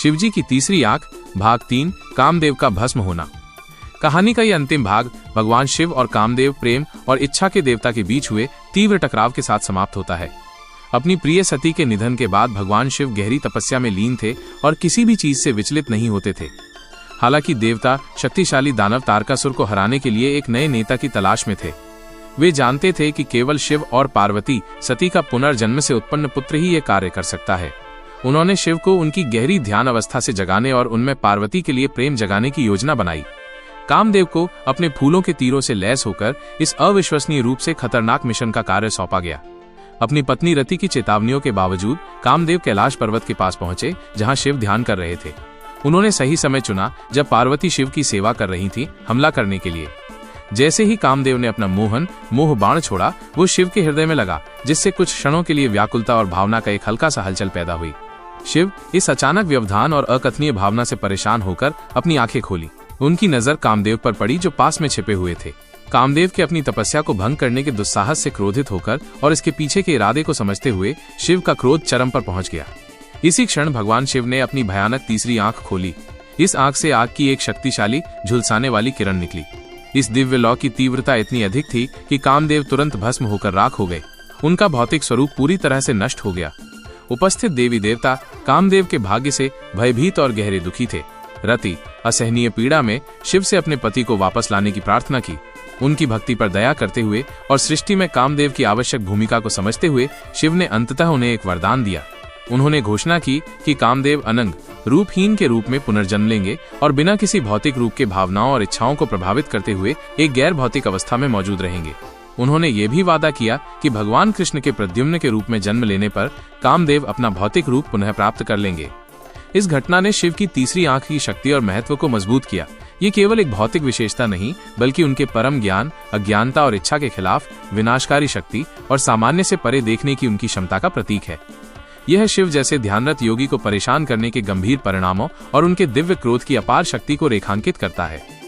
शिवजी की तीसरी आंख, भाग 3, कामदेव का भस्म होना। कहानी का यह अंतिम भाग भगवान शिव और कामदेव प्रेम और इच्छा के देवता के बीच हुए तीव्र टकराव के साथ समाप्त होता है। अपनी प्रिय सती के निधन के बाद भगवान शिव गहरी तपस्या में लीन थे और किसी भी चीज से विचलित नहीं होते थे। हालांकि देवता शक्तिशाली दानव तारकासुर को हराने के लिए एक नए नेता की तलाश में थे। वे जानते थे कि केवल शिव और पार्वती सती का पुनर्जन्म से उत्पन्न पुत्र ही यह कार्य कर सकता है। उन्होंने शिव को उनकी गहरी ध्यान अवस्था से जगाने और उनमें पार्वती के लिए प्रेम जगाने की योजना बनाई। कामदेव को अपने फूलों के तीरों से लैस होकर इस अविश्वसनीय रूप से खतरनाक मिशन का कार्य सौंपा गया। अपनी पत्नी रति की चेतावनियों के बावजूद कामदेव कैलाश पर्वत के पास पहुंचे, जहां शिव ध्यान कर रहे थे। उन्होंने सही समय चुना जब पार्वती शिव की सेवा कर रही थी हमला करने के लिए। जैसे ही कामदेव ने अपना मोह बाण छोड़ा, वो शिव के हृदय में लगा, जिससे कुछ क्षणों के लिए व्याकुलता और भावना का एक हल्का सा हलचल पैदा हुई। शिव इस अचानक व्यवधान और अकथनीय भावना से परेशान होकर अपनी आंखें खोली। उनकी नजर कामदेव पर पड़ी जो पास में छिपे हुए थे। कामदेव के अपनी तपस्या को भंग करने के दुस्साहस से क्रोधित होकर और इसके पीछे के इरादे को समझते हुए शिव का क्रोध चरम पर पहुंच गया। इसी क्षण भगवान शिव ने अपनी भयानक तीसरी आंख खोली। इस आंख से आग की एक शक्तिशाली झुलसाने वाली किरण निकली। इस दिव्य लौ की तीव्रता इतनी अधिक थी कि कामदेव तुरंत भस्म होकर राख हो गए। उनका भौतिक स्वरूप पूरी तरह से नष्ट हो गया। उपस्थित देवी देवता कामदेव के भाग्य से भयभीत और गहरे दुखी थे। रति असहनीय पीड़ा में शिव से अपने पति को वापस लाने की प्रार्थना की। उनकी भक्ति पर दया करते हुए और सृष्टि में कामदेव की आवश्यक भूमिका को समझते हुए शिव ने अंततः उन्हें एक वरदान दिया। उन्होंने घोषणा की कि कामदेव अनंग रूपहीन के रूप में पुनर्जन्म लेंगे और बिना किसी भौतिक रूप के भावनाओं और इच्छाओं को प्रभावित करते हुए एक गैर भौतिक अवस्था में मौजूद रहेंगे। उन्होंने ये भी वादा किया कि भगवान कृष्ण के प्रद्युम्न के रूप में जन्म लेने पर कामदेव अपना भौतिक रूप पुनः प्राप्त कर लेंगे। इस घटना ने शिव की तीसरी आंख की शक्ति और महत्व को मजबूत किया। ये केवल एक भौतिक विशेषता नहीं, बल्कि उनके परम ज्ञान, अज्ञानता और इच्छा के खिलाफ विनाशकारी शक्ति और सामान्य से परे देखने की उनकी क्षमता का प्रतीक है। यह शिव जैसे ध्यानरत योगी को परेशान करने के गंभीर परिणामों और उनके दिव्य क्रोध की अपार शक्ति को रेखांकित करता है।